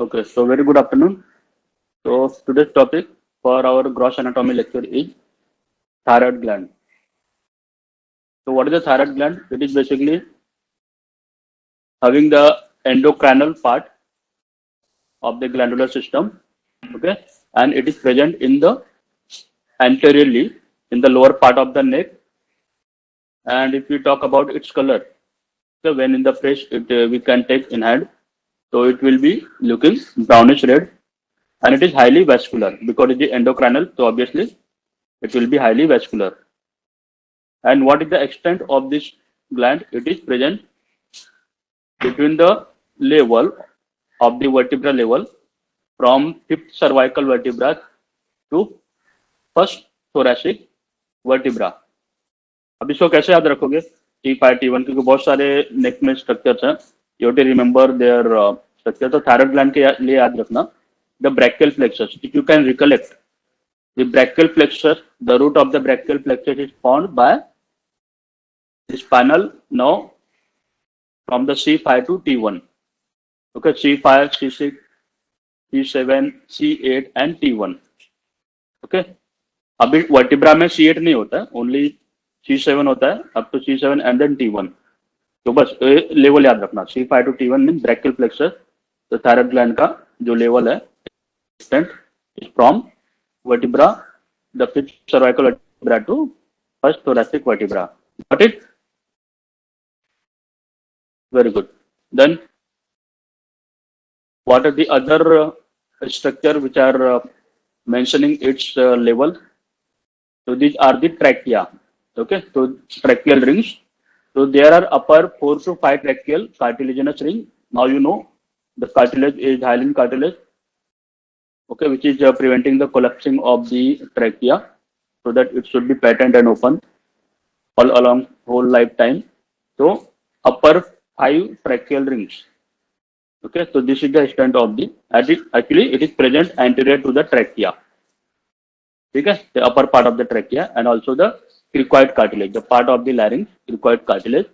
Okay, so very good afternoon. So today's topic for our gross anatomy lecture is thyroid gland. So what is the thyroid gland? It is basically having the endocrinal part of the glandular system. Okay, and it is present in the anteriorly in the lower part of the neck. And if we talk about its color, so when in the face, we can take in hand. So it will be looking brownish red, and it is highly vascular because it is endocrinal. So obviously it will be highly vascular. And what is the extent of this gland? It is present between the level of the vertebra level from fifth cervical vertebra to first thoracic vertebra. अब इसको कैसे याद रखोगे? T5 T1 क्योंकि बहुत सारे नेक में structures हैं. You have to remember their structure. तो thyroid gland के लिए याद रखना the brachial plexus. If you can recollect the brachial plexus, the root of the brachial plexus is formed by the spinal nerve from the C5 to T1. Okay, C5, C6, C7, C8 and T1. Okay, अभी vertebra में C8 नहीं होता है, only C7 होता है, up to C7 and then T1. तो बस level याद रखना. C5 to T1 mean brachial plexus. तो थायराइड ग्लैंड का जो लेवल है extent is from vertebra, the fifth cervical vertebra to first thoracic vertebra. Got it? Very good. Then what are the other structure which are mentioning its level? So these are the trachea. Okay, so tracheal rings. So there are upper 4 to 5 tracheal cartilaginous ring. Now you know the cartilage is hyaline cartilage. Okay, which is preventing the collapsing of the trachea, so that it should be patent and open all along whole lifetime. So upper 5 tracheal rings. Okay, so this is the extent of the, actually it is present anterior to the trachea. Okay, the upper part of the trachea and also the cricoid cartilage, the part of the larynx, cricoid cartilage,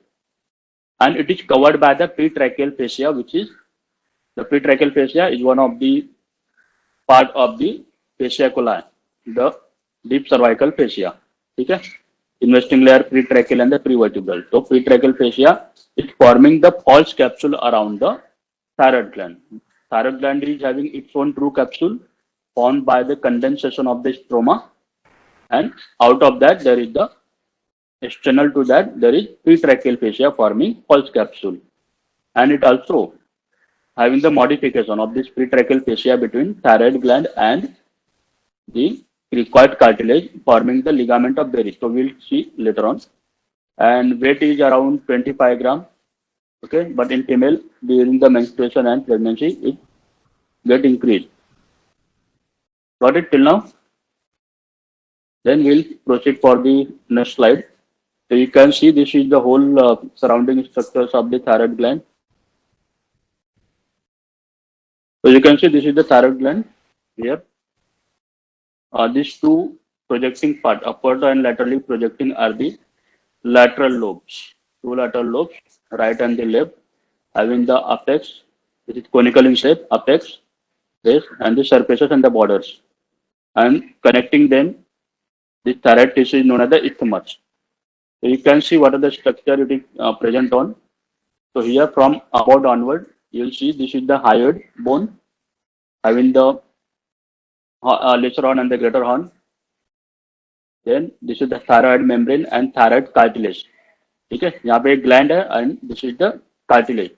and it is covered by the pretracheal fascia, which is the pretracheal fascia is one of the part of the fasciaculi, the deep cervical fascia. Okay, investing layer, pretracheal and the prevertebral. So pretracheal fascia is forming the false capsule around the thyroid gland. Thyroid gland is having its own true capsule formed by the condensation of the stroma, and out of that there is the external to that there is pretracheal fascia forming false capsule, and it also having the modification of this pretracheal fascia between thyroid gland and the cricoid cartilage forming the ligament of Berry. So we'll see later on. And weight is around 25 gram. Okay, but in female during the menstruation and pregnancy it get increased. Got it till now? Then we'll proceed for the next slide. So you can see this is the whole surrounding structures of the thyroid gland. So you can see this is the thyroid gland here. These two projecting part, upward and laterally projecting, are the lateral lobes. Two lateral lobes, right and the left, having the apex, which is conical in shape, apex, base, and the surfaces and the borders. And connecting them, the thyroid tissue is known as the isthmus. So you can see what are the structure it is present on. So here from above downward, you will see this is the hyoid bone, having the lesser horn and the greater horn. Then this is the thyroid membrane and thyroid cartilage. ठीक है, यहाँ पे एक gland है and this is the cartilage.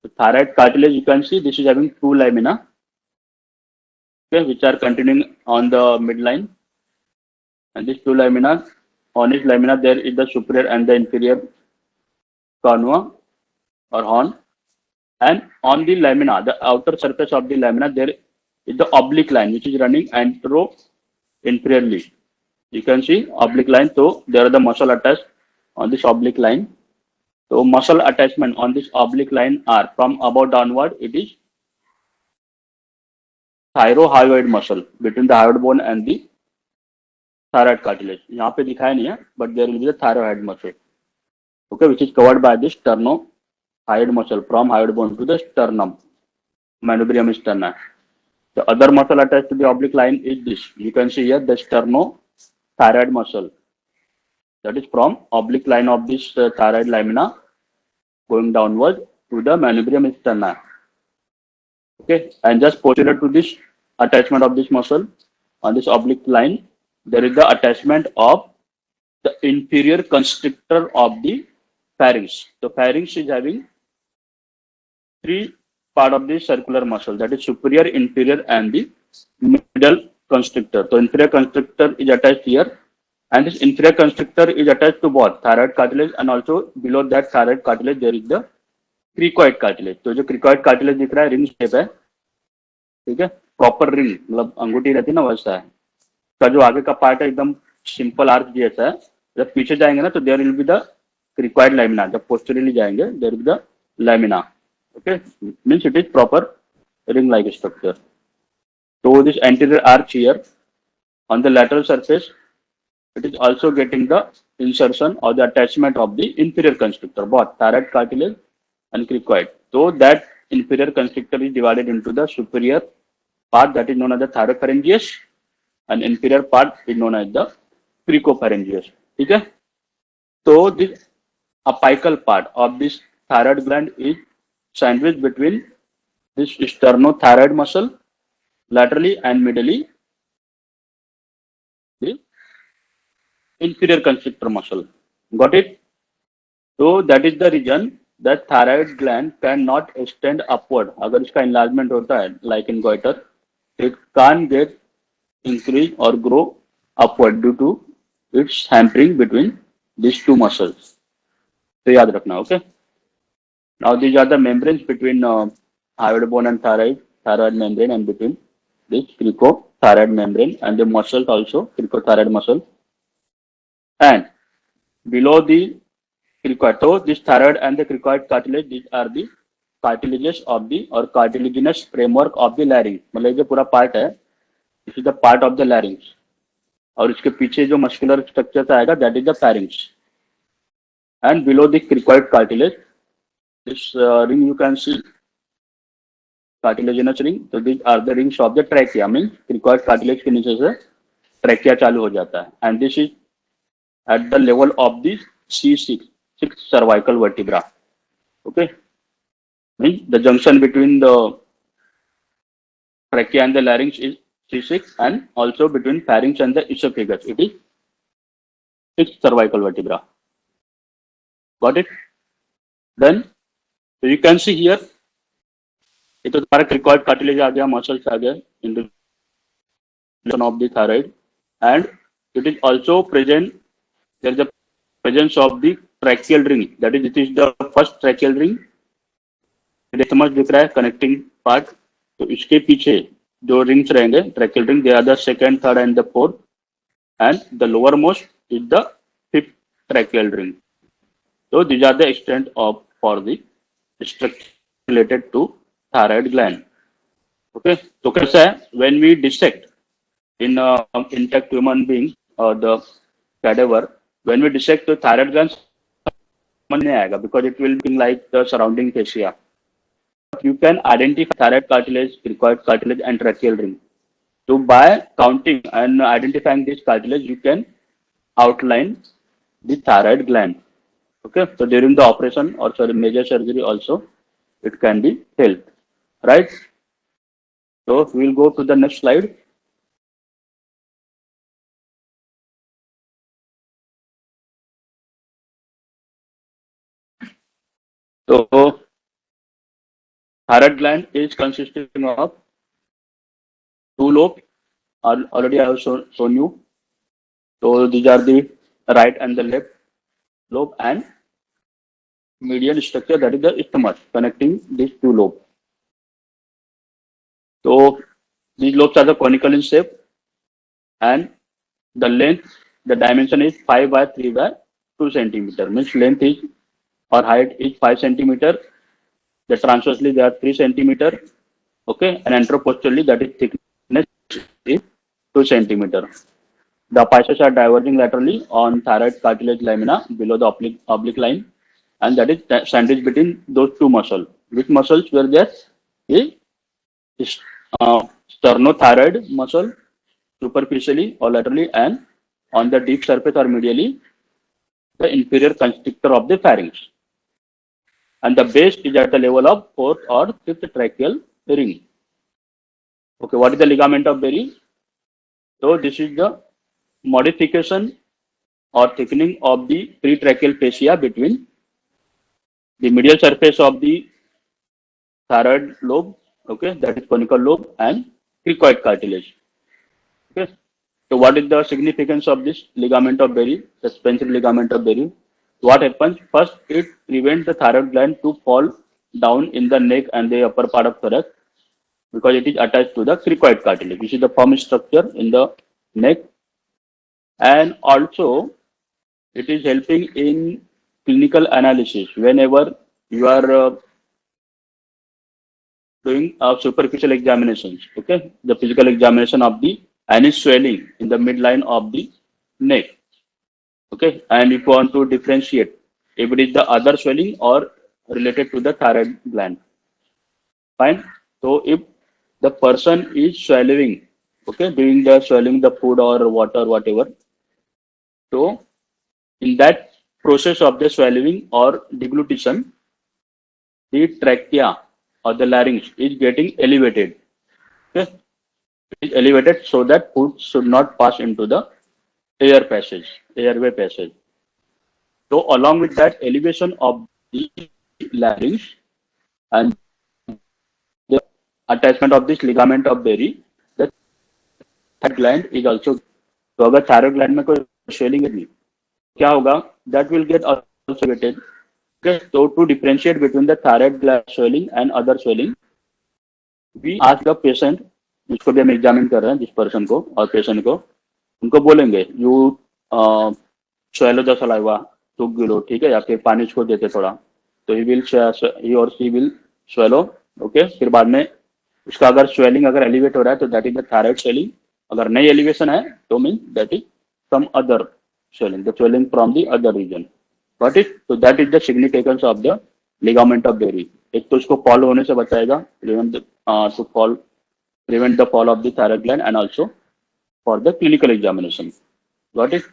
So thyroid cartilage, you can see this is having two lamina, okay, which are continuing on the midline, and these two lamina, on each lamina there is the superior and the inferior cornua or horn, and on the lamina, the outer surface of the lamina, there is the oblique line which is running antero inferiorly. You can see oblique line, so there are the muscle attached on this oblique line. So muscle attachment on this oblique line are from above downward, it is thyrohyoid muscle between the hyoid bone and the thyroid cartilage. यहाँ पे दिखाया नहीं है, but there will be the thyroid muscle, okay, which is covered by this sternohyoid muscle from hyoid bone to the sternum. manubrium sterni. The other muscle attached to the oblique line is this. You can see here the sternothyroid muscle. That is from oblique line of this thyroid lamina going downward to the manubrium sterni. Okay, and just posterior to this attachment of this muscle on this oblique line, there is the attachment of the inferior constrictor of the pharynx. The pharynx is having three part of the circular muscle, that is superior, inferior, and the middle constrictor. So inferior constrictor is attached here, and this inferior constrictor is attached to both thyroid cartilage, and also below that thyroid cartilage there is the cricoid cartilage. तो जो cricoid cartilage दिख रहा है ring shape है, ठीक है, proper ring मतलब अंगूठी रहती है ना वैसा है. का जो आगे का पार्ट है एकदम सिंपल आर्च जैसा है. जब पीछे जाएंगे ना तो there will be the cricoid lamina. जब पोस्टेरियरली जाएंगे there will be the lamina. Okay, means it is proper ring-like structure. So this anterior arch here on the lateral surface, it is also getting the insertion or the attachment of the inferior constrictor, both thyroid cartilage and cricoid. So that inferior constrictor is divided into the superior part, that is known as the thyropharyngeus, and inferior part is known as the cricopharyngeus. Okay, so this apical part of this thyroid gland is sandwiched between this sternothyroid muscle laterally and medially the inferior constrictor muscle. Got it? So that is the reason that thyroid gland cannot extend upward. अगर इसका enlargement होता है like in goiter, it can't get increase or grow upward due to its hampering between these two muscles. तो याद रखना, okay? Now these are the membranes between hyoid bone and thyroid membrane, and between this cricothyroid membrane and the muscles also, cricothyroid muscle. And below the cricoid, so this thyroid and the cricoid cartilage, these are the cartilages of the or cartilaginous framework of the larynx. मतलब जो पूरा part है, this is the part of the larynx. और इसके पीछे जो muscular structure आएगा, that is the pharynx. And below the cricoid cartilage, this ring you can see cartilaginous ring. So these are the rings of the trachea. Means cricoid cartilage के नीचे से trachea चालू हो जाता है. And this is at the level of the C6, sixth cervical vertebra. Okay, means the junction between the trachea and the larynx is C6, and also between pharynx and the esophagus it is sixth cervical vertebra. Got it? Then so you can see here, it is हमारा cricoid cartilage आ गया, muscles आ गया in the of the thyroid, and it is also present. There is a presence of the tracheal ring. That is, it is the first tracheal ring. समझ दिख रहा है connecting part. तो इसके पीछे जो rings रहेंगे tracheal ring, they are the second, third, and the fourth, and the lowermost is the fifth tracheal ring. So these are the extent of for the structure related to thyroid gland. Okay, so कैसा है, when we dissect in intact human being or the cadaver, when we dissect the thyroid gland नहीं आएगा because it will be like the surrounding fascia. You can identify thyroid cartilage, cricoid cartilage, and tracheal ring. So by counting and identifying this cartilage, you can outline the thyroid gland. Okay, so during the operation or major surgery also, it can be helped, right? So we will go to the next slide. So thyroid gland is consisting of two lobes. Already I have shown you. So these are the right and the left lobe and medial structure, that is the isthmus connecting these two lobes. So these lobes are the conical in shape, and the length, the dimension is 5 by 3 by 2 centimeter. Means length is or height is 5 centimeter. The transversely they are 3 centimeter. Okay, and anteroposteriorly that is thickness is 2 centimeter. The apices are diverging laterally on thyroid cartilage lamina below the oblique line, and that is sandwiched between those two muscles. Which muscles were there? The is sternothyroid muscle superficially or laterally, and on the deep surface or medially, the inferior constrictor of the pharynx. And the base is at the level of fourth or fifth tracheal ring. Okay, what is the ligament of Berry? So this is the modification or thickening of the pretracheal fascia between the medial surface of the thyroid lobe, okay, that is conical lobe, and cricoid cartilage. Okay. So what is the significance of this ligament of Berry, suspensory ligament of Berry? What happens? First, it prevents the thyroid gland to fall down in the neck and the upper part of thorax because it is attached to the cricoid cartilage, which is the firm structure in the neck, and also it is helping in clinical analysis whenever you are doing superficial examinations. Okay, the physical examination of the any swelling in the midline of the neck. Okay, and if you want to differentiate if it is the other swelling or related to the thyroid gland. Fine. So if the person is swallowing, okay, doing the swallowing the food or water, whatever. So in that process of the swallowing or deglutition, the trachea or the larynx is getting elevated. Okay, it is elevated so that food should not pass into the airway passage. So along with that elevation of the larynx and the attachment of this ligament of Berry, the thyroid gland is also. तो अगर thyroid gland में कोई swelling है क्या होगा? That will get also elevated. Okay, so to differentiate between the thyroid gland swelling and other swelling, we ask the patient, जिसको भी हम एग्जामिन कर रहे हैं, जिस पर्सन को और पेशेंट को, उनको बोलेंगे you swallow the saliva 2 kilo, ठीक है, या फिर पानी उसको देते थोड़ा, तो he or she will swallow. Okay, फिर बाद में उसका अगर swelling अगर एलिवेट हो रहा है तो that is the thyroid swelling, अगर नई एलिवेशन है तो mean that is some other swelling, the swelling from the other region. Got it? So that is the significance of the ligament of Berry. एक तो उसको फॉल होने से बचाएगा, prevent the fall of the thyroid gland, and also for the clinical examination. Got it?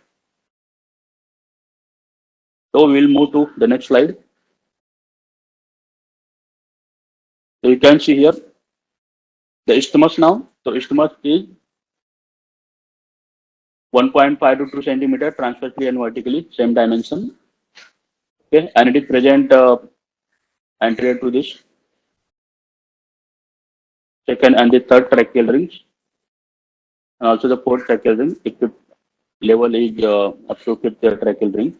So we'll move to the next slide. So you can see here the isthmus now. So isthmus is 1.5 to 2 centimeter transversely and vertically, same dimension. Okay, and it is present anterior to this second and the third tracheal rings, and also the fourth tracheal ring. If the level is up to fifth tracheal ring.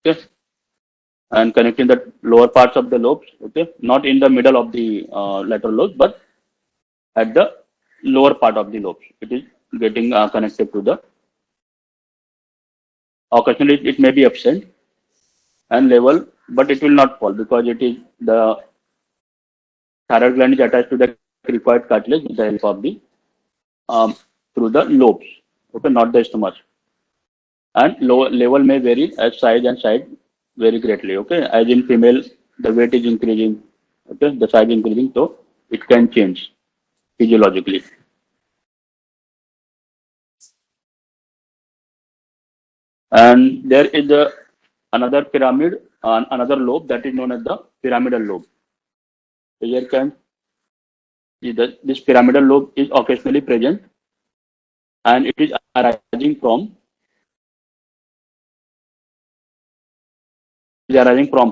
Okay, and connecting the lower parts of the lobes. Okay, not in the middle of the lateral lobes, but at the lower part of the lobes. It is getting connected to the. Occasionally, it may be absent and level, but it will not fall because it is the thyroid gland is attached to the cricoid cartilage with the help of the through the lobes. Okay, not the isthmus. And lower level may vary as size and side vary greatly. Okay, as in female, the weight is increasing. Okay, the size increasing, so it can change physiologically. And there is another pyramid, another lobe that is known as the pyramidal lobe. So here can see that this pyramidal lobe is occasionally present, and it is arising from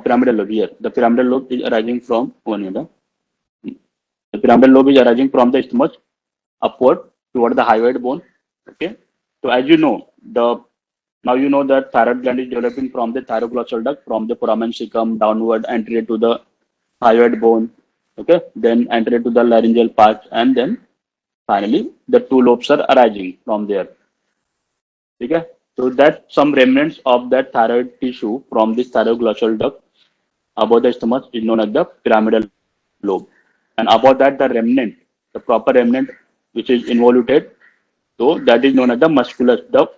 pyramidal lobe. Here, the pyramidal lobe is arising from the pyramidal lobe is arising from the isthmus upward toward the hyoid bone. Okay, so as you know, now you know that thyroid gland is developing from the thyroglossal duct, from the foramen cecum downward anterior to the hyoid bone. Okay, then anterior to the laryngeal part, and then finally the two lobes are arising from there. Okay, so that some remnants of that thyroid tissue from this thyroglossal duct above the isthmus is known as the pyramidal lobe, and above that the proper remnant which is involuted. So that is known as the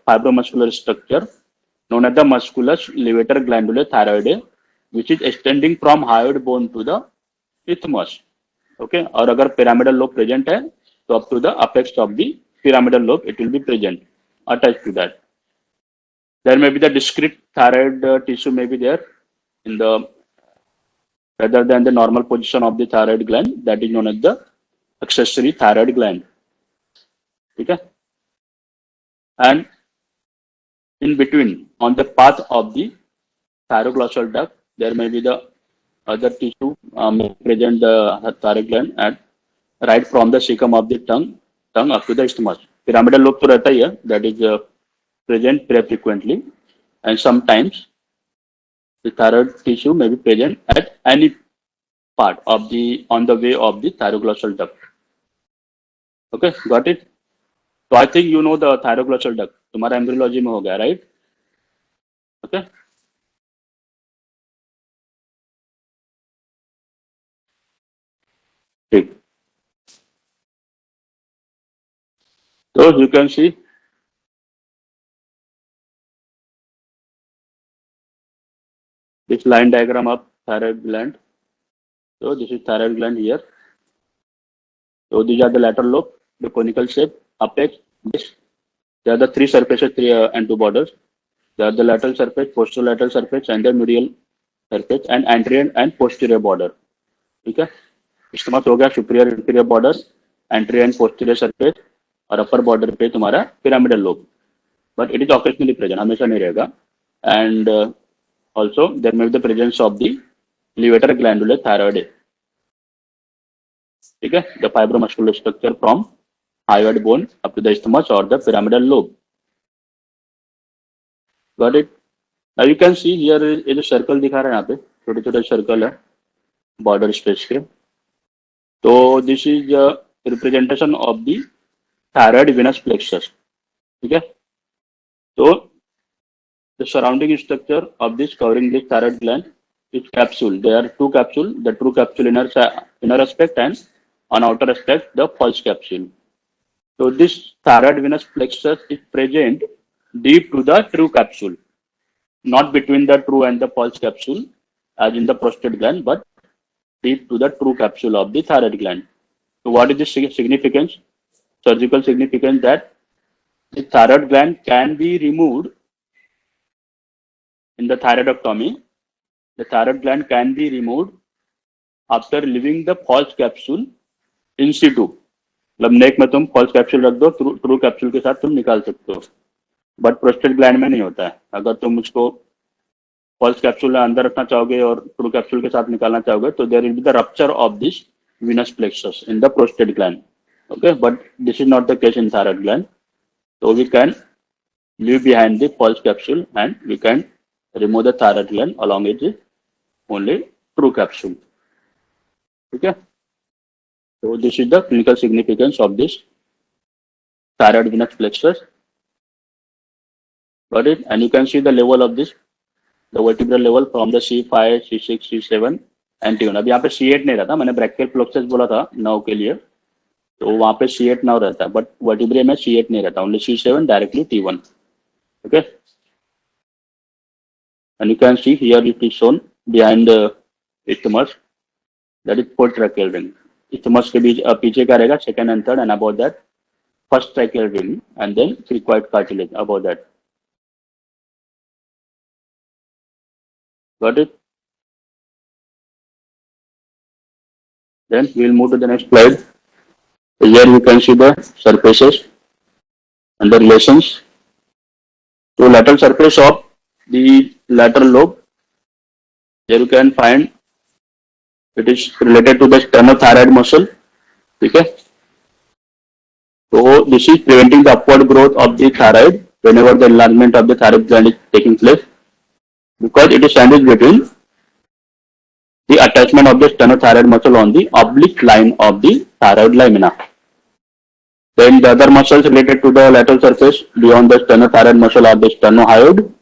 fibromuscular structure known as the musculus levator glandule thyroidae, which is extending from hyoid bone to the isthmus. Okay और अगर pyramidal lobe present है तो up to the apex of the pyramidal lobe it will be present attached to that. There may be the discrete thyroid tissue may be there in the rather than the normal position of the thyroid gland, that is known as the accessory thyroid gland. Okay, and in between on the path of the thyroglossal duct there may be the other tissue may present the thyroid gland and right from the cecum of the tongue up to the isthmus. Pyramidal lobe तो रहता ही है, that is present very frequently, and sometimes the thyroid tissue may be present at any part of the on the way of the thyroglossal duct. Okay, got it? So I think you know the thyroglossal duct. तुम्हारा embryology में हो गया, right? Okay. ठीक. So you can see this line diagram of thyroid gland. So this is thyroid gland here. So these are the lateral lobe, the conical shape, apex, base. There are the three surfaces, three and two borders. There are the lateral surface, posterolateral surface, and the medial surface, and anterior and posterior border. ठीक है, इसमें हो गया superior inferior border, anterior and posterior surface और upper border पे तुम्हारा pyramidal lobe, but it is occasionally present, हमेशा नहीं रहेगा. And also there may be the presence of the levator glandular thyroid. ठीक है, the fibromuscular structure from hyoid bone up to the isthmus और the pyramidal lobe. Got it? Now you can see here ये जो circle दिखा रहा है यहाँ पे, छोटे छोटे सर्कल है बॉर्डर स्पेस के. तो this is representation of the thyroid venous plexus. ठीक है, तो the surrounding structure of this covering this thyroid gland is capsule. There are two capsule, the true capsule inner aspect and on outer aspect the false capsule. So this thyroid venous plexus is present deep to the true capsule, not between the true and the false capsule as in the prostate gland, but deep to the true capsule of the thyroid gland. So what is the significance, surgical significance, that the thyroid gland can be removed in the thyroidectomy. The thyroid gland can be removed after leaving the false capsule in situ. मतलब नेक में तुम false capsule रख दो, true capsule के साथ तुम निकाल सकते हो, बट प्रोस्टेट ग्लैंड में नहीं होता है. अगर तुम उसको false capsule अंदर रखना चाहोगे और true capsule के साथ निकालना चाहोगे तो there will be the rupture of this venous plexus in the prostate gland. Okay, but this is not the case in thyroid gland. So we can leave behind the false capsule and we can remove the thyroid gland along with the only true capsule. Okay, so this is the clinical significance of this thyroid venous plexus. Got it? And you can see the level of this, the vertebral level from the C5, C6, C7 and T1. अभी यहाँ पे C8 नहीं रहता, मैंने brachial plexus बोला था 9 के लिए, तो वहाँ पे C8 now रहता है, बट वर्टिब्रे में C8 नहीं रहता, only C7 directly T1. Okay, and you can see here it is shown behind the isthmus, that is fourth tracheal ring. Isthmus के बीच पीछे का रहेगा second and third, and above that first tracheal ring, and then cricoid cartilage above that. Got it? Then we will move to the next slide. Here you can see the surfaces and the relations. So lateral surface of the lateral lobe, here you can find it is related to the sternothyroid muscle. Okay, so this is preventing the upward growth of the thyroid whenever the enlargement of the thyroid gland is taking place, because it is sandwiched between the attachment of the sternothyroid muscle on the oblique line of the thyroid lamina. Then the other muscles related to the lateral surface beyond the sternothyroid muscle are the sternohyoid,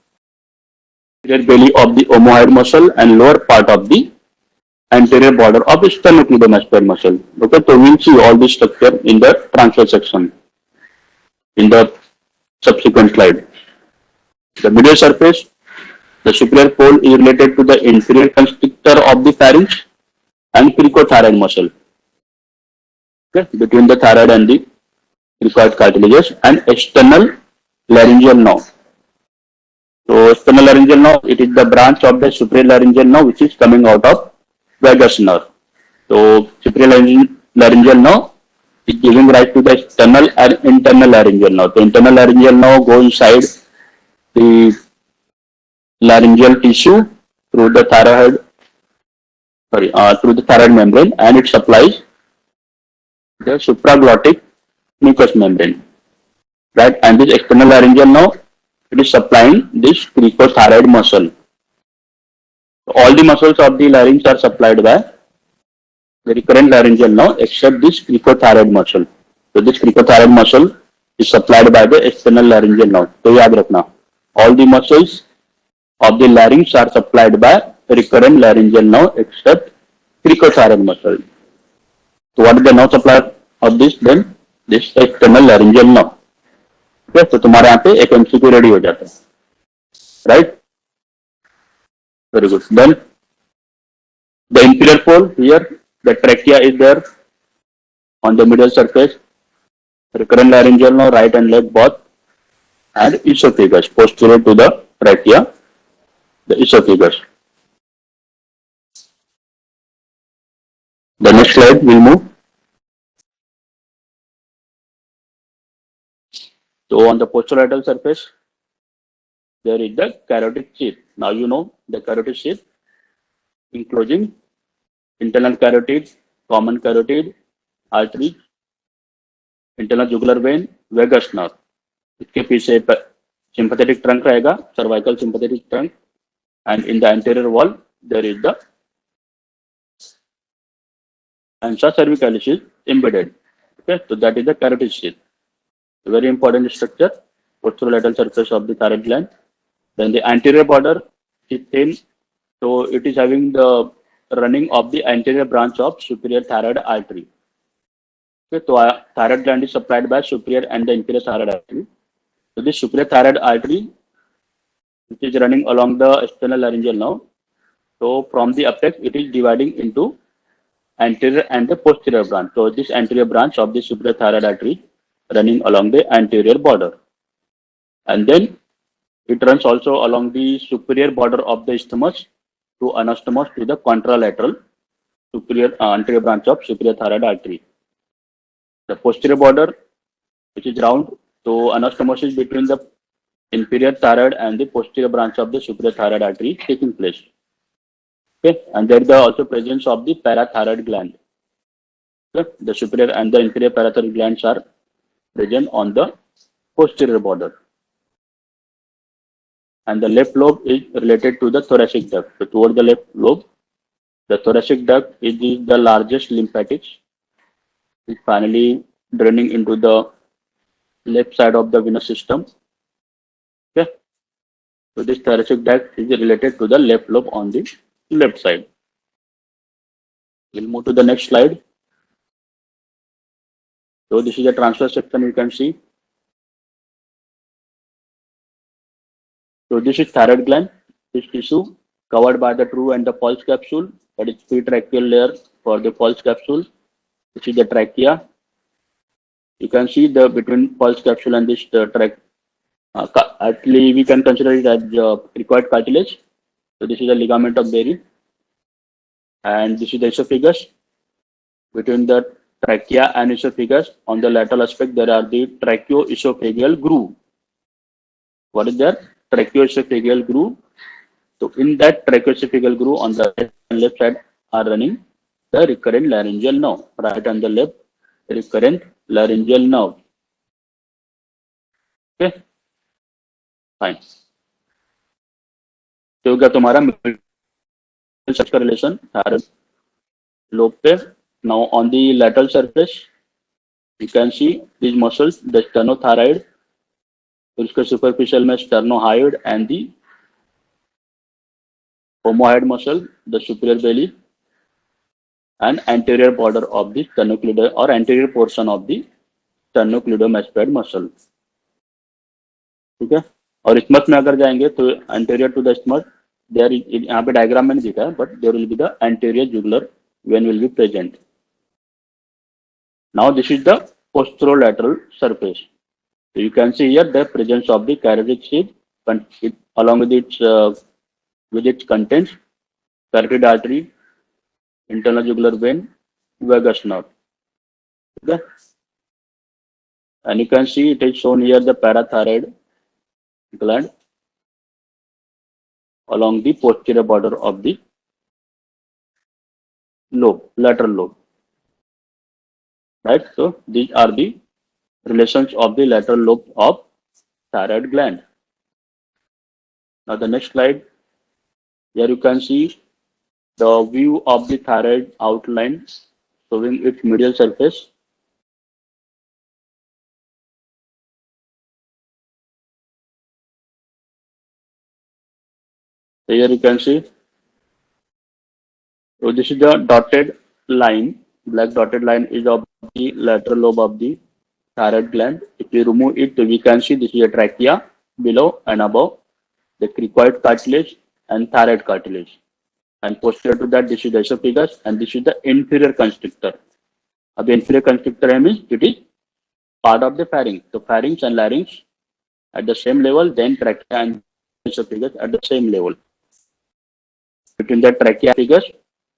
belly of the omohyoid muscle, and lower part of the anterior border of the sternocleidomastoid muscle. Okay, so we'll see all this structure in the transfer section in the subsequent slide. The medial surface, the superior pole is related to the inferior constrictor of the pharynx and cricothyroid muscle. okay, between the thyroid and the cricoid cartilages, and external laryngeal nerve. So external laryngeal nerve, it is the branch of the superior laryngeal nerve which is coming out of vagus nerve. So superior laryngeal nerve is giving rise to the external and internal laryngeal nerve. The internal laryngeal nerve goes inside the laryngeal tissue through the through the thyroid membrane, and it supplies the supraglottic mucous membrane, right? And this external laryngeal nerve, it is supplying this cricothyroid muscle. All the muscles of the larynx are supplied by the recurrent laryngeal nerve except this cricothyroid muscle. So this cricothyroid muscle is supplied by the external laryngeal nerve. So याद रखना, all the muscles of the larynx are supplied by recurrent laryngeal nerve except cricothyroid muscle. So what is the nerve supply of this? Then this external laryngeal nerve. Okay, तो तुम्हारे यहाँ पे एक MCQ ready हो जाता है, right? Very good. Then the inferior pole, here the trachea is there on the middle surface, recurrent laryngeal nerve right and left both, and esophagus posterior to the trachea, the esophagus. The next slide will move. So on the posterolateral surface, there is the carotid sheath. Now you know the carotid sheath enclosing internal carotid, common carotid, artery, internal jugular vein, vagus nerve. इसके पीछे sympathetic trunk रहेगा, cervical sympathetic trunk, and in the anterior wall there is the ansa cervicalis is embedded. Okay, so that is the carotid sheath. A very important structure, posterolateral surface of the thyroid gland. Then the anterior border is thin, so it is having the running of the anterior branch of superior thyroid artery. Okay, so thyroid gland is supplied by superior and the inferior thyroid artery. So this superior thyroid artery, which is running along the external laryngeal nerve, so from the apex it is dividing into anterior and the posterior branch. So this anterior branch of the superior thyroid artery running along the anterior border, and then it runs also along the superior border of the isthmus to anastomos to the contralateral superior anterior branch of superior thyroid artery. The posterior border, which is round, so anastomos is between the inferior thyroid and the posterior branch of the superior thyroid artery taking place. Okay, and there is also presence of the parathyroid gland. Okay, the superior and the inferior parathyroid glands are present on the posterior border. And the left lobe is related to the thoracic duct. So toward the left lobe, the thoracic duct is the largest lymphatics. It's finally draining into the left side of the venous system. Okay, so this thoracic duct is related to the left lobe on the left side. We'll move to the next slide. So this is a transverse section you can see. So this is thyroid gland, this tissue covered by the true and the false capsule, that is pretracheal layer for the false capsule. This is the trachea. You can see the between false capsule and this actually we can consider it as cricoid cartilage. So this is the ligament of Berry, and this is the esophagus. Between the trachea and esophagus, on the lateral aspect there are the tracheoesophageal groove. What is that? Tracheoesophageal groove. So in that tracheoesophageal groove on the right and left side are running the recurrent laryngeal nerve. Right and the left, recurrent laryngeal nerve. Okay, fine. तो क्या तुम्हारा middle का relation thyroid lobe पे. Now on the lateral surface, you can see these muscles, the sternothyroid, उसके superficial में sternohyoid and the omohyoid muscle, the superior belly, and anterior border of the sternocleidomastoid or anterior portion of the sternocleidomastoid muscle. ठीक है, और isthmus में अगर जाएंगे तो anterior to the isthmus, there is यहाँ पे डायग्राम में नहीं दिखा है, but there will be the anterior jugular vein will be present. Now this is the posterolateral surface. So you can see here the presence of the carotid sheath along with its contents, carotid artery, internal jugular vein, vagus nerve. Okay? And you can see it is shown here the parathyroid gland along the posterior border of the lobe, lateral lobe. Right? So these are the relations of the lateral lobe of thyroid gland. Now the next slide, here you can see the view of the thyroid outline showing its medial surface. So here you can see, so this is the dotted line, black dotted line is of the lateral lobe of the thyroid gland. If we remove it, we can see this is a trachea below and above, the cricoid cartilage and thyroid cartilage. And posterior to that, this is the esophagus and this is the inferior constrictor. The inferior constrictor means it is part of the pharynx. So pharynx and larynx at the same level, then trachea and esophagus at the same level. Between the trachea and esophagus,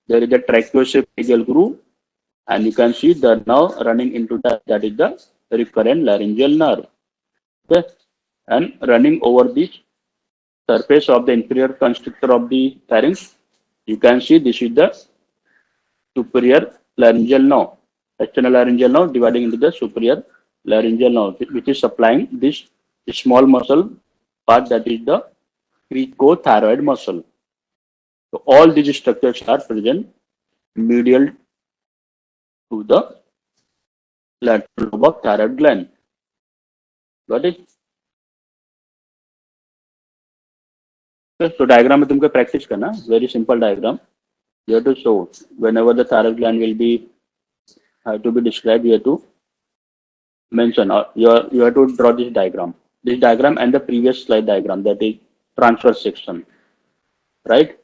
there is a tracheoesophageal groove, and you can see the nerve running into that is the recurrent laryngeal nerve. Okay, and running over the surface of the inferior constrictor of the pharynx, you can see this is the superior laryngeal nerve, external laryngeal nerve dividing into the superior laryngeal nerve, which is supplying this small muscle part, that is the cricothyroid muscle. So all these structures are present medial to the lateral lobe of thyroid gland. Got it? So diagram में तुमको practice करना, very simple diagram. You have to show whenever the thyroid gland will be have to be described. You have to mention, or you have to draw this diagram and the previous slide diagram, that is transverse section, right?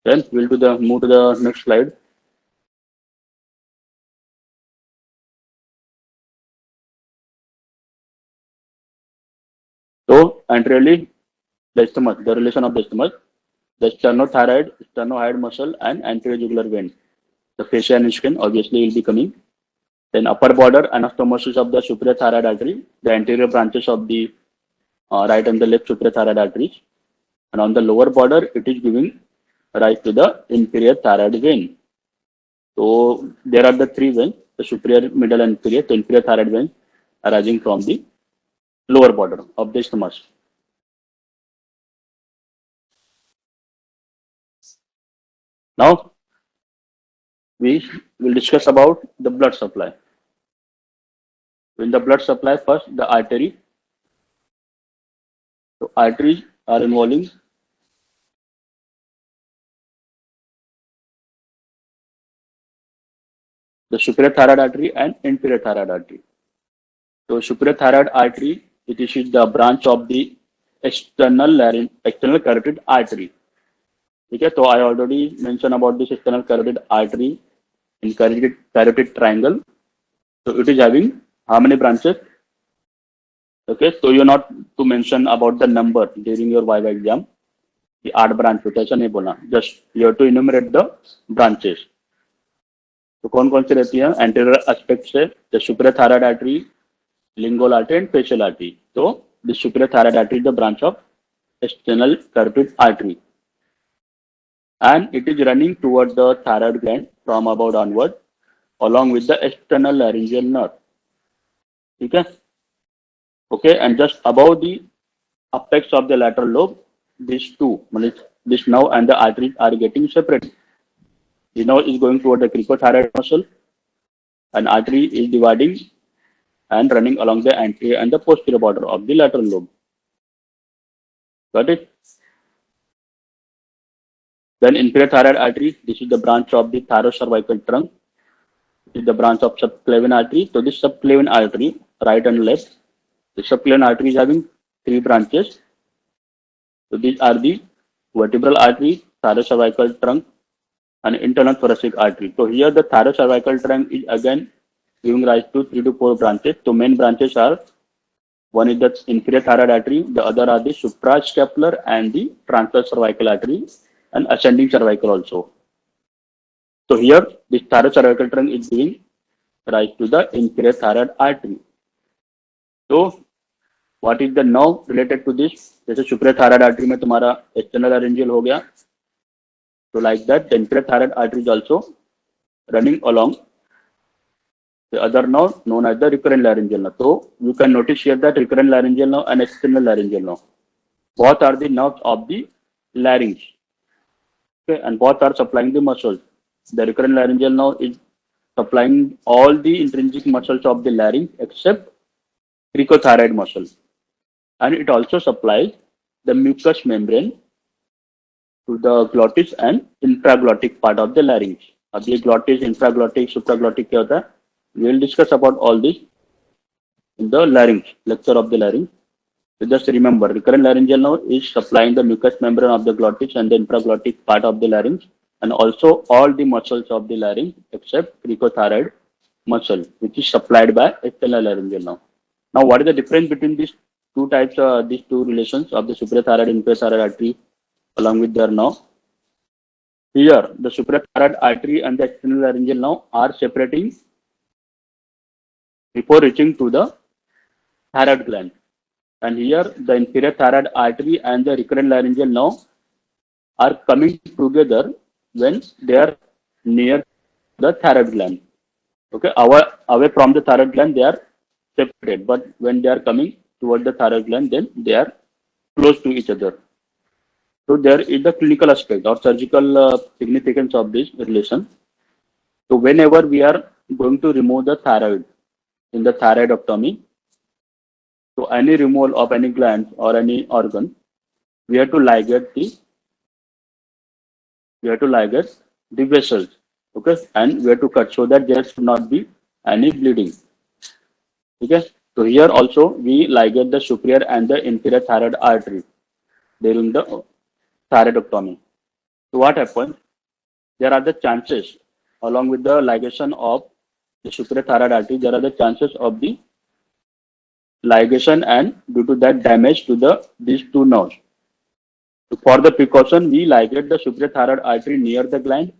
Then we'll move to the next slide. So anteriorly, the isthmus, the relation of the isthmus, the sternohyoid muscle and anterior jugular vein. The fascia and skin obviously will be coming. Then upper border anastomosis of the superior thyroid artery, the anterior branches of the right and the left superior thyroid arteries. And on the lower border, it is giving rise to the inferior thyroid vein. So there are the three veins, the superior, middle, and inferior. The inferior thyroid vein arising from the lower border of the isthmus. Now we will discuss about the blood supply. In the blood supply, first the artery. So arteries are involving the superior thyroid artery and inferior thyroid artery. So superior thyroid artery, it is the branch of the external carotid artery. Okay, so I already mentioned about this external carotid artery in carotid triangle. So it is having how many branches? Okay, so you're not to mention about the number during your Viva exam. The 8 branch होता है, ऐसा नहीं बोलना. Just you have to enumerate the branches. तो कौन-कौन सी रहती हैं? Anterior aspect से the superior thyroid artery, lingual artery and facial artery. So the superior thyroid artery is the branch of external carotid artery, and it is running towards the thyroid gland from above onward, along with the external laryngeal nerve. Okay, and just above the apex of the lateral lobe, these two, this nerve and the arteries are getting separated. The nerve is going toward the cricothyroid muscle, and artery is dividing and running along the anterior and the posterior border of the lateral lobe. Got it? Then inferior thyroid artery, this is the branch of the thyrocervical trunk. This is the branch of subclavian artery. So this subclavian artery, right and left, the subclavian artery is having 3 branches. So these are the vertebral artery, thyrocervical trunk, and internal thoracic artery. So here the thoracocervical trunk is again giving rise to 3 to 4 branches. So main branches are, one is the inferior thyroid artery, the other are the suprascapular and the transverse cervical artery, and ascending cervical also. So here this thoracocervical trunk is giving rise to the inferior thyroid artery. So what is the nerve related to this? जैसे superior thyroid artery में तुम्हारा external laryngeal हो गया. So like that, the inferior thyroid artery is also running along the other nerve known as the recurrent laryngeal nerve. So you can notice here that recurrent laryngeal nerve and external laryngeal nerve, both are the nerves of the larynx. Okay, and both are supplying the muscles. The recurrent laryngeal nerve is supplying all the intrinsic muscles of the larynx except cricothyroid muscle, and it also supplies the mucous membrane to the glottis and infraglottic part of the larynx. अब ये glottis, infraglottic, supraglottic क्या होता है? We will discuss about all this in the larynx lecture of the larynx. So just remember, recurrent laryngeal nerve is supplying the mucous membrane of the glottis and the infraglottic part of the larynx, and also all the muscles of the larynx except cricothyroid muscle, which is supplied by external laryngeal nerve. Now, what is the difference between these two types, these two relations of the superior thyroid and inferior thyroid artery along with their nerve? Here, the superior thyroid artery and the external laryngeal nerve are separating before reaching to the thyroid gland. And here, the inferior thyroid artery and the recurrent laryngeal nerve are coming together when they are near the thyroid gland. Okay, away from the thyroid gland, they are separated, but when they are coming toward the thyroid gland, then they are close to each other. So there is the clinical aspect or surgical significance of this relation. So whenever we are going to remove the thyroid in the thyroidectomy, so any removal of any gland or any organ, we have to ligate the vessels, okay, and we have to cut so that there should not be any bleeding. Okay, so here also we ligate the superior and the inferior thyroid artery during the thyroidectomy. So what happens? There are the chances, along with the ligation of the superior thyroid artery, there are the chances of the ligation and due to that damage to these two nerves. So for the precaution, we ligate the superior thyroid artery near the gland.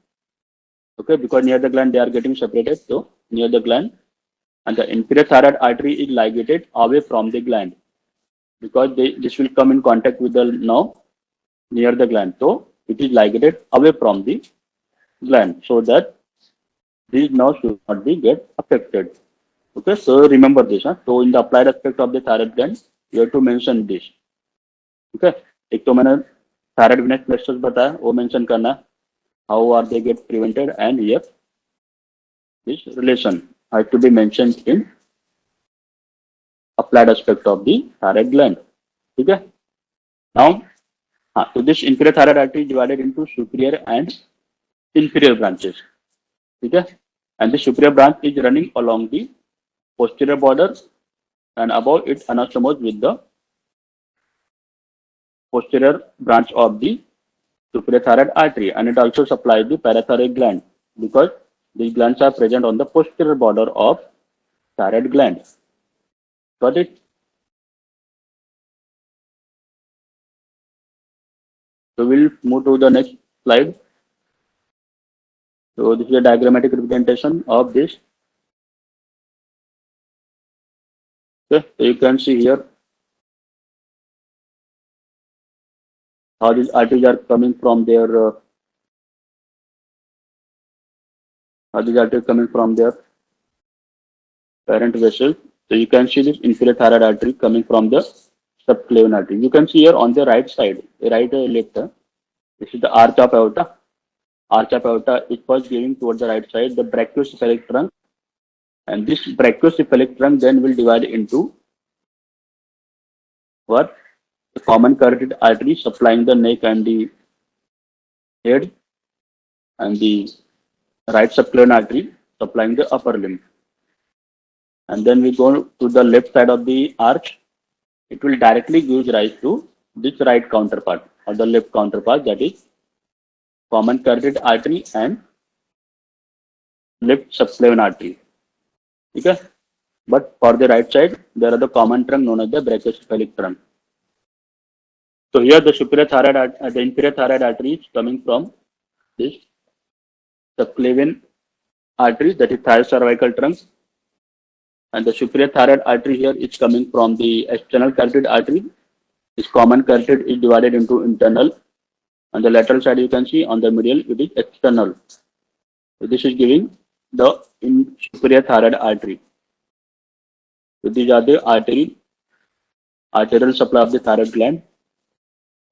Okay, because near the gland they are getting separated, so near the gland, and the inferior thyroid artery is ligated away from the gland because this will come in contact with the nerve near the gland. So it is ligated away from the gland so that these nerves should not be get affected. Okay, so remember this. So in the applied aspect of the thyroid gland, you have to mention this. Okay, एक तो मैंने thyroid venous plexus बताया, वो mention करना, how are they get prevented, and here this relation has to be mentioned in applied aspect of the thyroid gland. Okay, now so this inferior thyroid artery is divided into superior and inferior branches. Okay, and the superior branch is running along the posterior border, and above it anastomose with the posterior branch of the superior thyroid artery, and it also supplies the parathyroid gland because these glands are present on the posterior border of thyroid gland. Got it? So we'll move to the next slide. So this is a diagrammatic representation of this. Okay, so you can see here how these arteries are coming from their parent vessel. So you can see this inferior thyroid artery coming from the subclavian artery. You can see here on the right side, left. This is the arch of aorta. Arch of aorta is first giving towards the right side the brachiocephalic trunk, and this brachiocephalic trunk then will divide into what? The common carotid artery supplying the neck and the head, and the right subclavian artery supplying the upper limb. And then we go to the left side of the arch. It will directly give rise to this right counterpart or the left counterpart, that is common carotid artery and left subclavian artery. Okay? But for the right side, there are the common trunk known as the brachiocephalic trunk. So here the the inferior thyroid artery is coming from this subclavian artery, that is thyrocervical trunk, and the superior thyroid artery here is coming from the external carotid artery. This common carotid is divided into internal. On the lateral side, you can see on the medial it is external. So this is giving the superior thyroid artery. So these are the arterial supply of the thyroid gland.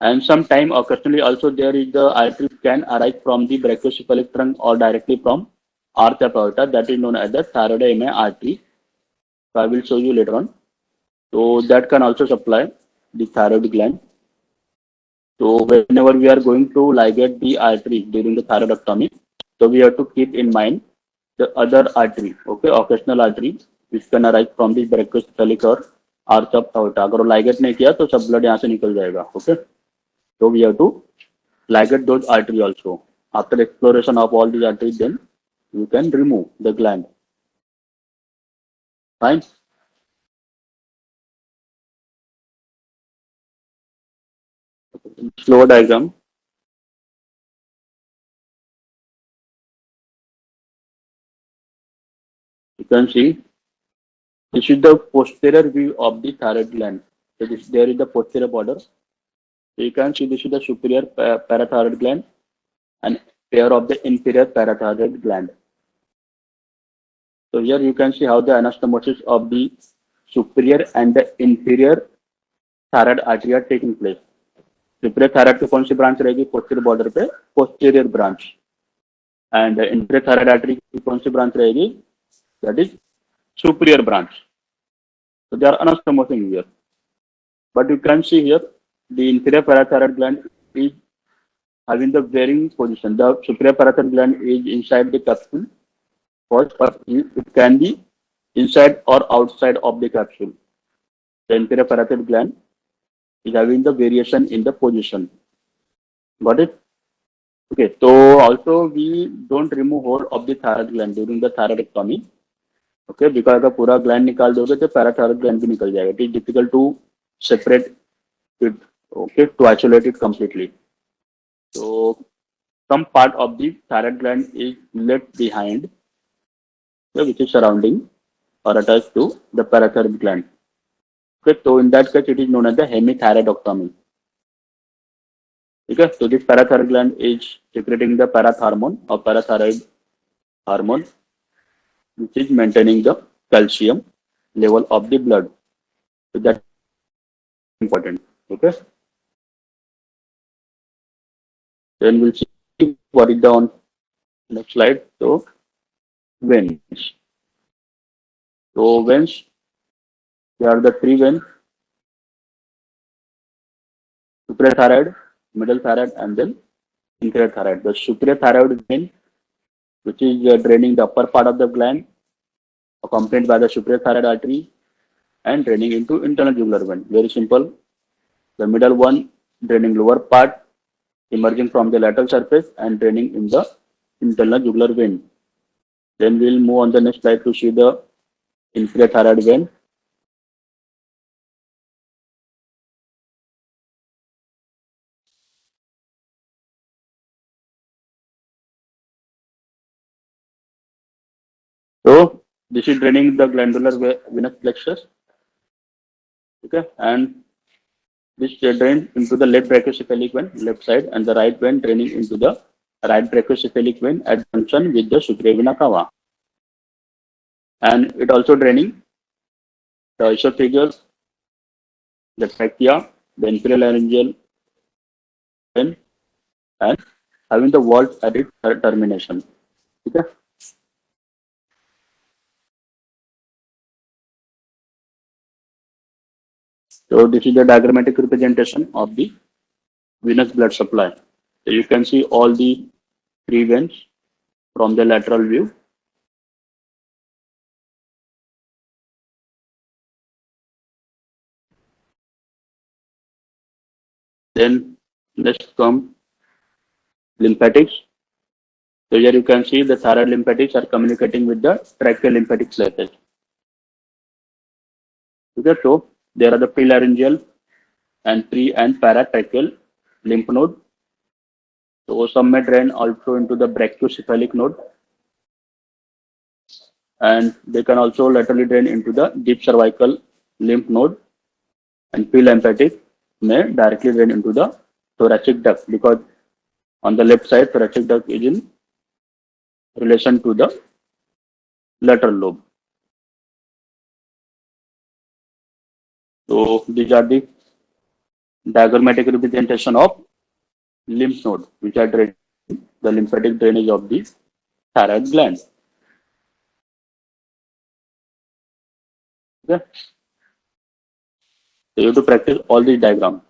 And sometime occasionally also there is the artery can arise from the brachiocephalic trunk or directly from arch of aorta, that is known as the thyroideal artery. So I will show you later on. So that can also supply the thyroid gland. So whenever we are going to ligate the artery during the thyroidectomy, so we have to keep in mind the other artery, okay, occasional artery, which can arise from the brachiocephalic or arch of aorta. अगर ligate नहीं किया तो सब blood यहाँ से निकल जाएगा, okay. So we have to ligate those artery also. After exploration of all these arteries, then you can remove the gland. Fine. Flow diagram. You can see this is the posterior view of the thyroid gland. So there is the posterior border. So you can see this is the superior parathyroid gland and pair of the inferior parathyroid gland. So here you can see how the anastomosis of the superior and the inferior thyroid artery are taking place. Superior thyroid की कौन सी branch रहेगी? posterior border पे posterior branch, and inferior thyroid artery की कौन सी branch रहेगी? That is superior branch. So they are anastomosing here. But you can see here the inferior parathyroid gland is having the varying position. The superior parathyroid gland is inside the capsule first, but it can be inside or outside of the capsule. The inferior parathyroid gland is having the variation in the position. Got it? Okay, so also we don't remove whole of the thyroid gland during the thyroidectomy. Okay, because अगर पूरा gland निकाल दोगे तो parathyroid gland भी निकल जाएगा. It is difficult to separate it, okay, to isolate it completely. So some part of the thyroid gland is left behind, okay, which is surrounding or attached to the parathyroid gland. Okay, so in that case it is known as the hemithyroidectomy. Okay, so this parathyroid gland is secreting the parathormone or parathyroid hormone, which is maintaining the calcium level of the blood. So that's important. Okay. Then we'll see what is the on next slide. So veins. So veins, there are the three veins: superior thyroid, middle thyroid, and then inferior thyroid. The superior thyroid vein, which is draining the upper part of the gland, accompanied by the superior thyroid artery and draining into internal jugular vein. Very simple. The middle one draining lower part, emerging from the lateral surface and draining in the internal jugular vein. Then we'll move on the next slide to see the inferior thyroid vein. So this is draining the glandular venous plexus. Okay, and this drains into the left brachiocephalic vein, left side, and the right vein draining into the right brachiocephalic vein at junction with the superior vena cava. And it also draining the esophagus, the trachea, the inferior laryngeal vein, and having the valve at its termination. Okay. So this is the diagrammatic representation of the venous blood supply. So you can see all the three veins from the lateral view. Then let's come lymphatics. So here you can see the thyroid lymphatics are communicating with the tracheal lymphatic plexus. Okay, so there are the prelaryngeal and pre and paratracheal lymph node. So some may drain also into the brachiocephalic node, and they can also laterally drain into the deep cervical lymph node, and pre-lymphatic may directly drain into the thoracic duct, because on the left side thoracic duct is in relation to the lateral lobe. So these are the diagrammatic representation of lymph node, which are draining the lymphatic drainage of the thyroid gland. Okay. So you have to practice all these diagrams.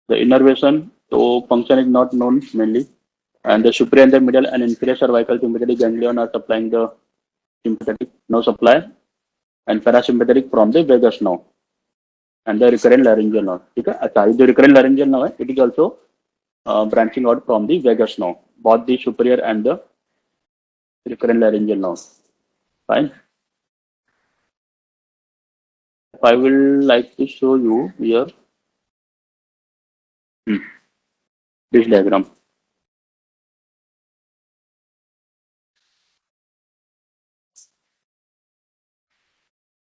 The innervation, so function is not known mainly, and the superior and the middle and inferior cervical sympathetic ganglion are supplying the sympathetic nerve supply, and parasympathetic from the vagus nerve and the recurrent laryngeal nerve. Okay, the recurrent laryngeal nerve, it is also branching out from the vagus nerve, both the superior and the recurrent laryngeal nerve. Fine. I will like to show you here this diagram.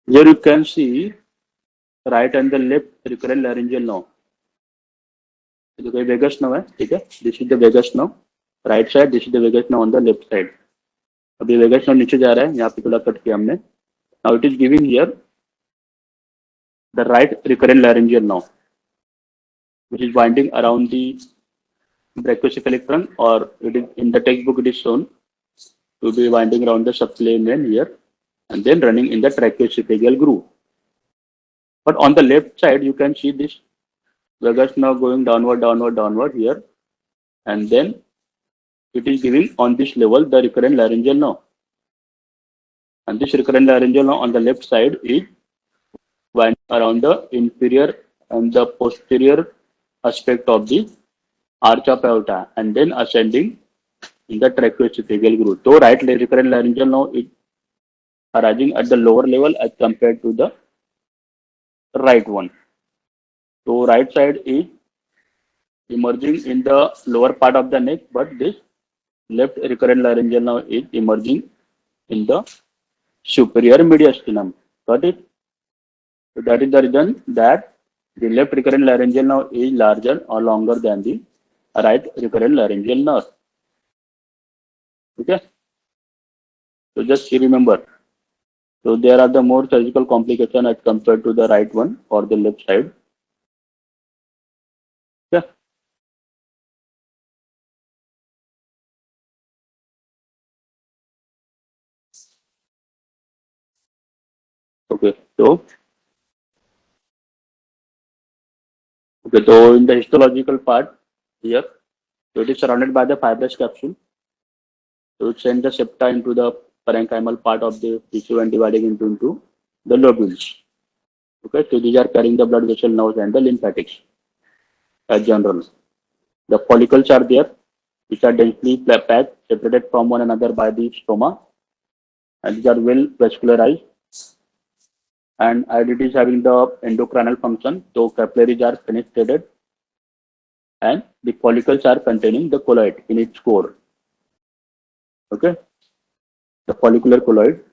Here you can see right and the left recurrent laryngeal nerve. तो कोई vagus nerve है, ठीक है. This is the vagus nerve right side, this is the vagus nerve on the left side. अभी vagus nerve नीचे जा रहा है, यहाँ पे थोड़ा कट किया हमने. Now it is giving here the right recurrent laryngeal nerve, which is winding around the brachiocephalic trunk, or it is in the textbook it is shown to be winding around the subclavian here and then running in the tracheoesophageal groove. But on the left side you can see this vagus nerve going downward here, and then it is giving on this level the recurrent laryngeal nerve, and this recurrent laryngeal nerve on the left side is winding around the inferior and the posterior aspect of the arch of aorta and then ascending in the tracheoesophageal groove. So right recurrent laryngeal nerve is arising at the lower level as compared to the right one. So right side is emerging in the lower part of the neck, but this left recurrent laryngeal nerve is emerging in the superior mediastinum. Got it? So that is the reason that the left recurrent laryngeal nerve is larger or longer than the right recurrent laryngeal nerve. Okay? So just remember. So there are the more surgical complications as compared to the right one or the left side. Okay. Okay. So in the histological part here, so it is surrounded by the fibrous capsule. So it sends the septa into the parenchymal part of the tissue and dividing into the lobules. Okay, so these are carrying the blood vessel nerves and the lymphatics as general. The follicles are there, which are densely packed, separated from one another by the stroma, and these are well vascularized. And it is having the endocrinal function, so capillaries are penetrated, and the follicles are containing the colloid in its core. Okay, the follicular colloid,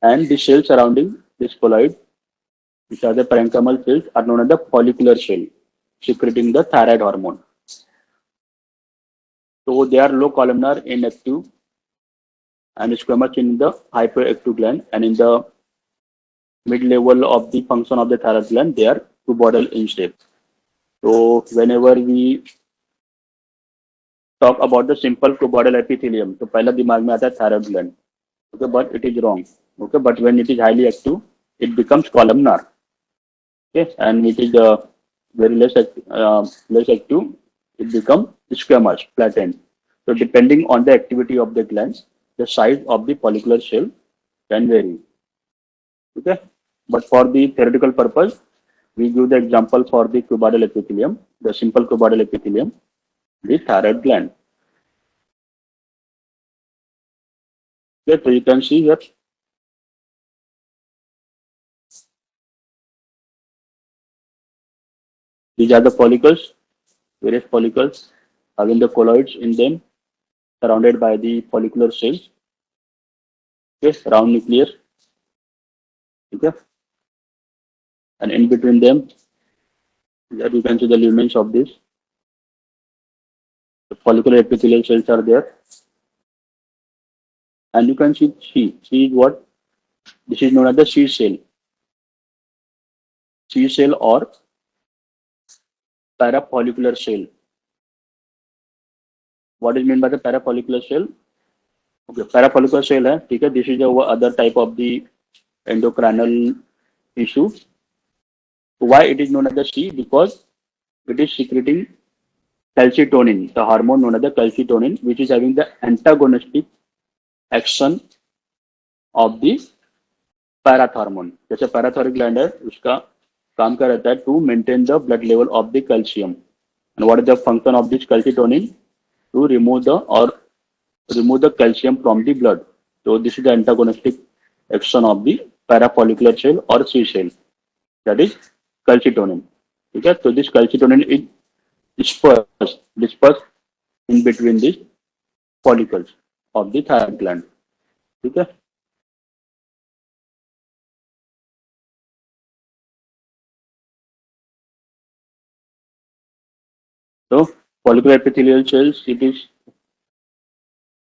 and the cells surrounding this colloid, which are the parenchymal cells, are known as the follicular cell, secreting the thyroid hormone. So they are low columnar, inactive, and squamous in the hypoactive gland, and in the mid-level of the function of the thyroid gland, they are cuboidal in shape. So whenever we talk about the simple cuboidal epithelium, तो पहला दिमाग में आता है thyroid gland. Okay, but it is wrong. Okay, but when it is highly active, it becomes columnar. Okay, and it is very less active, it becomes squamous, flattened. So depending on the activity of the glands, the size of the follicular cell can vary. Okay, but for the theoretical purpose, We give the example for the cuboidal epithelium, the simple cuboidal epithelium, the thyroid gland. Okay, so you can see here, these are the follicles, various follicles having the colloids in them, surrounded by the follicular cells. Okay, round nucleus. Okay, and in between them, here you can see the lumens of this. The follicular epithelial cells are there, and you can see C. C is what? This is known as the C cell. C cell or parafollicular cell. What is meant by the parafollicular cell? Okay, parafollicular cell है, ठीक है. This is the other type of the endocrinal tissue. Why it is known as the C? Because it is secreting calcitonin, the hormone known as the calcitonin, which is having the antagonistic action of the parathormone. जैसे parathyroid gland है, उसका काम क्या रहता है? To maintain the blood level of the calcium. And what is the function of this calcitonin? To remove the calcium from the blood. So this is the antagonistic action of the parafollicular cell or C cell, that is calcitonin. Okay, so this calcitonin is dispersed in between these follicles of the thyroid gland. Okay. So follicular epithelial cells, it is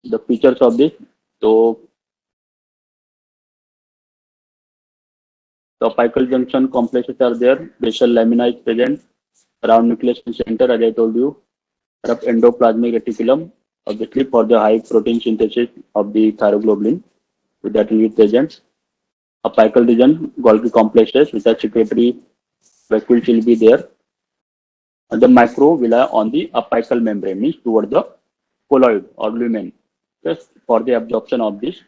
the features of this. So the apical junction complexes are there. Basal lamina is present. Round nucleus in center, as I told you. Rough endoplasmic reticulum, obviously for the high protein synthesis of the thyroglobulin, with that will be present. Apical region, Golgi complexes with a secretory vacuole will be there. And the micro rely on the apical membrane, means toward the colloid or lumen, yes, for the absorption of this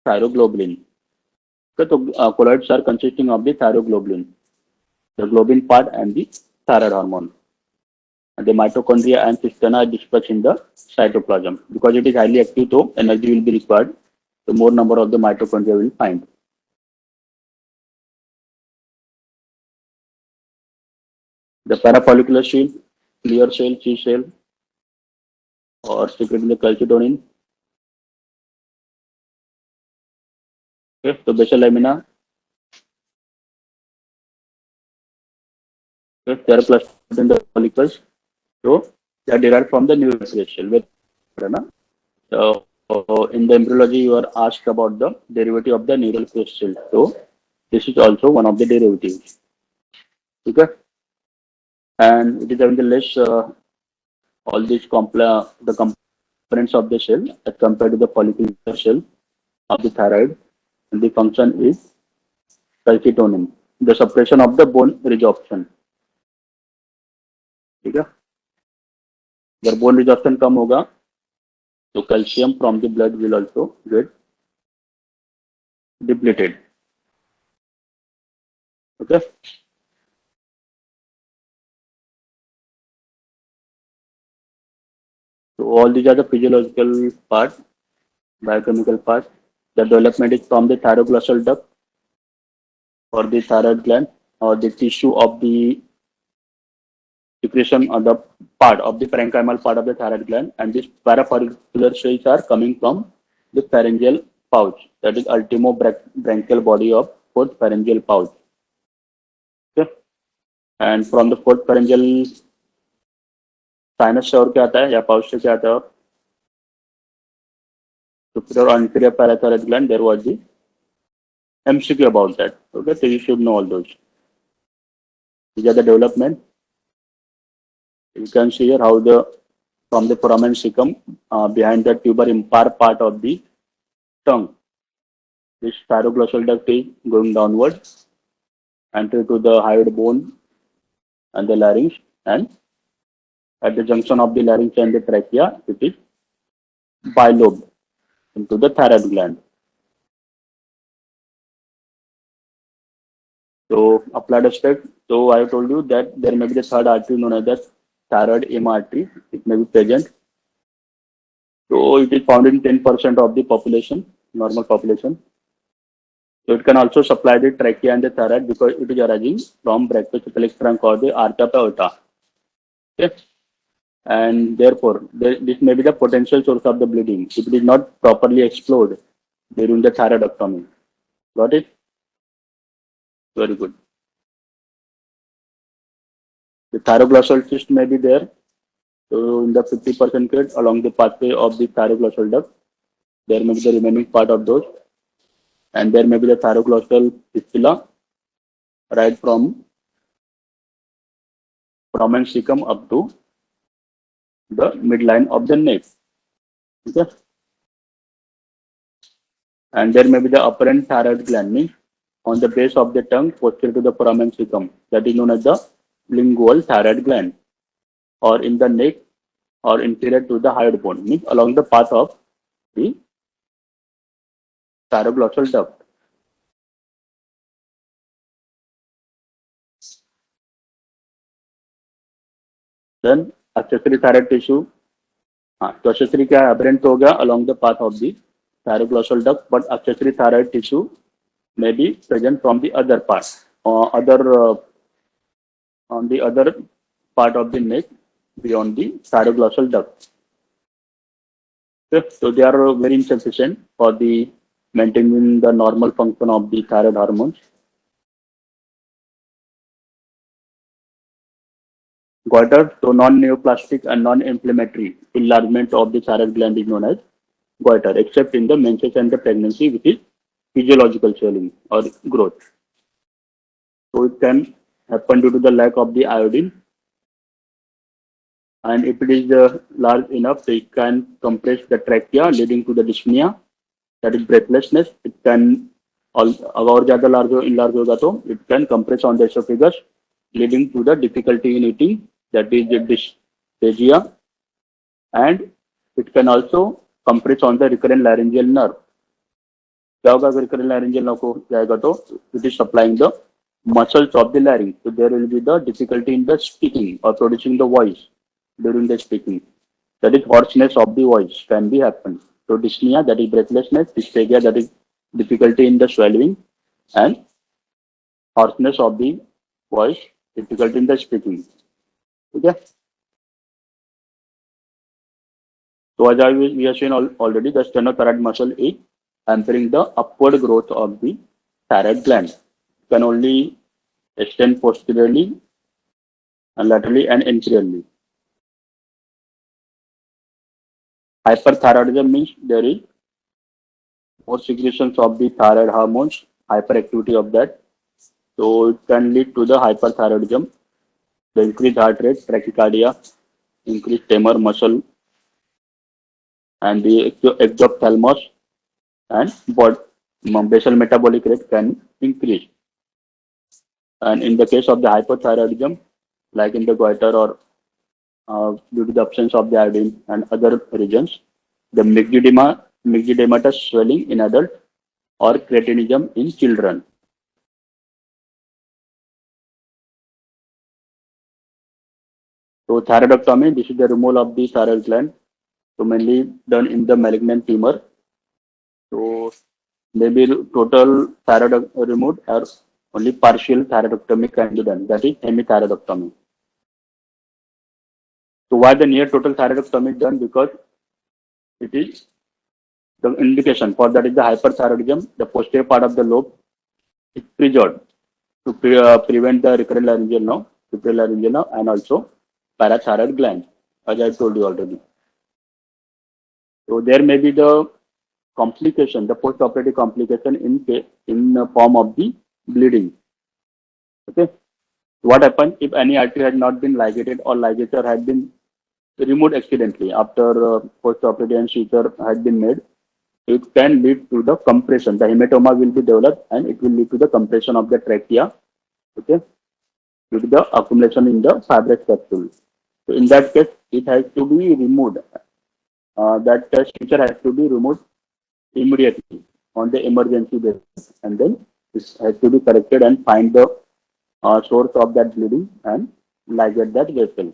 thyroglobulin. Okay, so colloids are consisting of the thyroglobulin, the globin part and the thyroid hormone. And the mitochondria and cisterna are dispersed in the cytoplasm. Because it is highly active, so energy will be required. So more number of the mitochondria will find. The parafollicular cell, clear cell, C cell, or secreting the calcitonin. Okay, so basal lamina. Okay, they are clustered in the follicles. So they are derived from the neural cell. So in the embryology, you are asked about the derivative of the neural crystal. So this is also one of the derivatives. Okay, and it is having the less all these the components of the cell as compared to the follicular cell of the thyroid, and the function is calcitonin, the suppression of the bone resorption. ठीक है, अगर bone resorption कम होगा तो calcium from the blood will also get depleted. Okay. So all these are the physiological part, biochemical part. The development is from the thyroglossal duct or the thyroid gland or the tissue of the secretion or the part of the parenchymal part of the thyroid gland, and these parafollicular cells are coming from the pharyngeal pouch, that is ultimobranchial body of fourth pharyngeal pouch. Okay. And from the fourth pharyngeal sinus से और क्या आता है या pouch से क्या आता है? Superior or inferior parathyroid gland, there was the MCQ about that. Okay, so you should know all those. These are the development. You can see here how the from the foramen cecum behind the tuber impar part of the tongue, this thyroglossal duct is going downward enter to the hyoid bone and the larynx, and at the junction of the larynx and the trachea, it is bilobed into the thyroid gland. So applied aspect. So I told you that there may be the third artery known as the thyroid EMA artery. It may be present. So it is found in 10% of the population, normal population. So it can also supply the trachea and the thyroid because it is arising from brachiocephalic trunk or the arch of the aorta. Okay. And therefore, this may be the potential source of the bleeding if it is not properly explored during the thyroidectomy. Got it? Very good. The thyroglossal cyst may be there. So in the 50% case along the pathway of the thyroglossal duct, there may be the remaining part of those, and there may be the thyroglossal fistula right from and cecum up to the midline of the neck. Okay. And there may be the apparent thyroid gland means on the base of the tongue posterior to the foramen cecum, that is known as the lingual thyroid gland, or in the neck or inferior to the hyoid bone, means along the path of the thyroglossal duct. Then accessory thyroid tissue. तो accessory क्या है, aberrant हो गया along the path of the thyroglossal duct, but accessory thyroid tissue may be present from the other part, on the other part of the neck beyond the thyroglossal duct. Okay. So they are very insufficient for the maintaining the normal function of the thyroid hormones. Goiter, so non-neoplastic and non-inflammatory enlargement of the thyroid gland is known as goiter, except in the menses and the pregnancy, which is physiological swelling or growth. So it can happen due to the lack of the iodine, and if it is large enough, so it can compress the trachea, leading to the dyspnea, that is breathlessness. It can और ज़्यादा enlarge होगा तो it can compress on the esophagus, leading to the difficulty in eating, that is the dysphagia, and it can also compress on the recurrent laryngeal nerve. क्या होगा अगर recurrent laryngeal nerve को जाएगा तो it is supplying the muscles of the larynx, so there will be the difficulty in the speaking or producing the voice during the speaking. That is hoarseness of the voice can be happen. So dyspnea, that is breathlessness, dysphagia, that is difficulty in the swallowing, and hoarseness of the voice, difficulty in the speaking. Okay. So as we have seen already, the sternothyroid muscle is hampering the upward growth of the thyroid gland. It can only extend posteriorly and laterally and anteriorly. Hyperthyroidism means there is more secretions of the thyroid hormones, hyperactivity of that. So it can lead to the hyperthyroidism, the increased heart rate, tachycardia, increased tremor muscle, and the exophthalmos and basal metabolic rate can increase. And in the case of the hypothyroidism, like in the goiter or due to the absence of the iodine and other regions, the myxedematous swelling in adult or cretinism in children. So thyroidectomy, this is the removal of the thyroid gland, so mainly done in the malignant tumor. So maybe total thyroid removed or only partial thyroidectomy can be done, that is hemithyroidectomy. So why the near total thyroidectomy is done? Because it is the indication for that is the hyperthyroidism, the posterior part of the lobe is preserved to prevent the recurrent laryngeal nerve, supralaryngeal nerve, and also parathyroid gland, as I told you already. So there may be the complication, the post-operative complication in the form of the bleeding. Okay. What happens if any artery has not been ligated or ligature has been removed accidentally after post-operative and suture has been made? It can lead to the compression. The hematoma will be developed and it will lead to the compression of the trachea. Okay, due to the accumulation in the fibrous capsule. So in that case, it has to be removed. That suture has to be removed immediately on the emergency basis, and then This has to be corrected and find the source of that bleeding and ligate that vessel.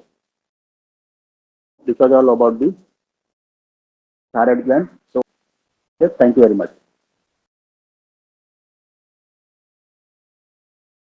This was all about the thyroid gland. So, yes, thank you very much.